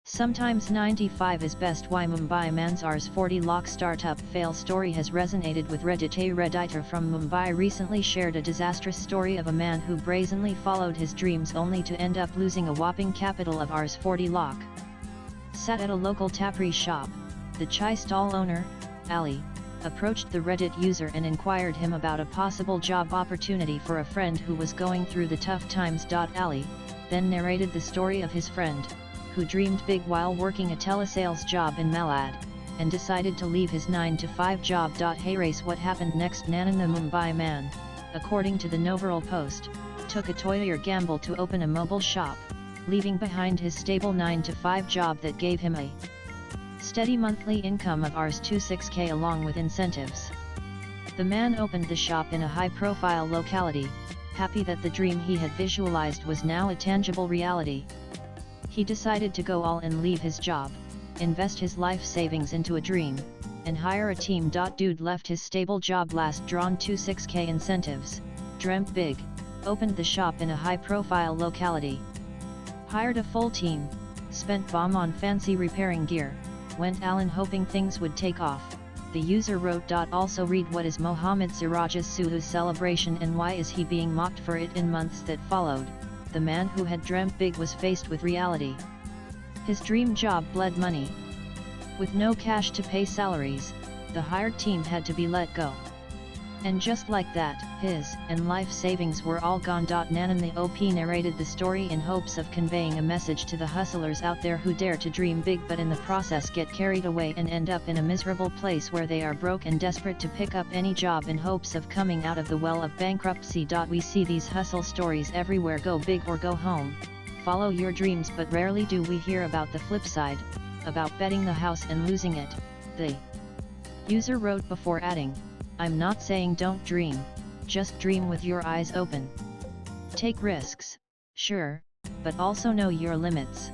Sometimes 95 is best. Why Mumbai man's Rs 40 Lakh startup fail story has resonated with Reddit. A Redditor from Mumbai recently shared a disastrous story of a man who brazenly followed his dreams only to end up losing a whopping capital of Rs 40 Lakh. Sat at a local tapri shop, the chai stall owner, Ali, approached the Reddit user and inquired him about a possible job opportunity for a friend who was going through the tough times. Ali then narrated the story of his friend, who dreamed big while working a telesales job in Malad, and decided to leave his 9-to-5 job. Hey race, what happened next? Nanan, the Mumbai man, according to the Noveral Post, took a toyer gamble to open a mobile shop, leaving behind his stable 9-to-5 job that gave him a steady monthly income of Rs 26k along with incentives. The man opened the shop in a high-profile locality, happy that the dream he had visualized was now a tangible reality. He decided to go all in, leave his job, invest his life savings into a dream, and hire a team. Dude left his stable job, last drawn 26k incentives, dreamt big, opened the shop in a high-profile locality, hired a full team, spent bomb on fancy repairing gear, went all in hoping things would take off. The user wrote. Also read, what is Mohammed Siraj's Suhu celebration and why is he being mocked for it? In months that followed, the man who had dreamt big was faced with reality. His dream job bled money. With no cash to pay salaries, the hired team had to be let go. And just like that, his and life savings were all gone. Nanan, the OP narrated the story in hopes of conveying a message to the hustlers out there who dare to dream big but in the process get carried away and end up in a miserable place where they are broke and desperate to pick up any job in hopes of coming out of the well of bankruptcy. We see these hustle stories everywhere. Go big or go home. Follow your dreams, but rarely do we hear about the flip side, about betting the house and losing it. The user wrote before adding, I'm not saying don't dream, just dream with your eyes open. Take risks, sure, but also know your limits.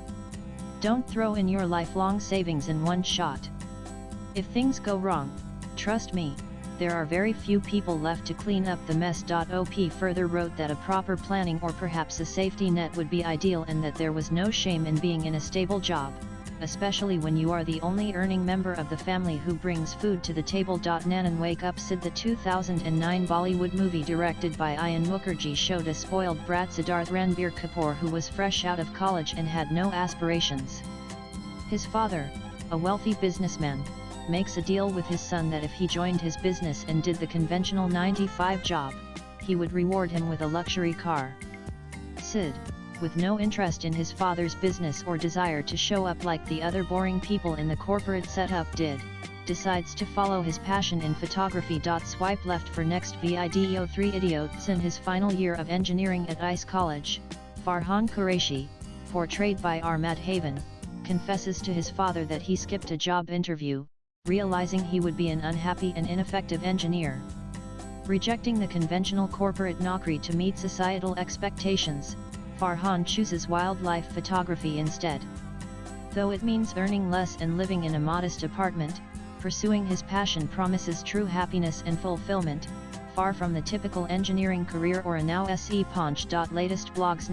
Don't throw in your lifelong savings in one shot. If things go wrong, trust me, there are very few people left to clean up the mess. OP further wrote that a proper planning or perhaps a safety net would be ideal and that there was no shame in being in a stable job, especially when you are the only earning member of the family who brings food to the table. Nanan, wake up. Sid, the 2009 Bollywood movie directed by Ayan Mukherjee showed a spoiled brat Siddharth Ranbir Kapoor who was fresh out of college and had no aspirations. His father, a wealthy businessman, makes a deal with his son that if he joined his business and did the conventional 9-to-5 job, he would reward him with a luxury car. Sid, with no interest in his father's business or desire to show up like the other boring people in the corporate setup did, decides to follow his passion in photography. Swipe left for next. Video 3 idiots. In his final year of engineering at ICE College, Farhan Qureshi, portrayed by Ahmed Haven, confesses to his father that he skipped a job interview, realizing he would be an unhappy and ineffective engineer. Rejecting the conventional corporate naukri to meet societal expectations, Farhan chooses wildlife photography instead. Though it means earning less and living in a modest apartment, pursuing his passion promises true happiness and fulfillment, far from the typical engineering career or a now se punch. Latest blogs.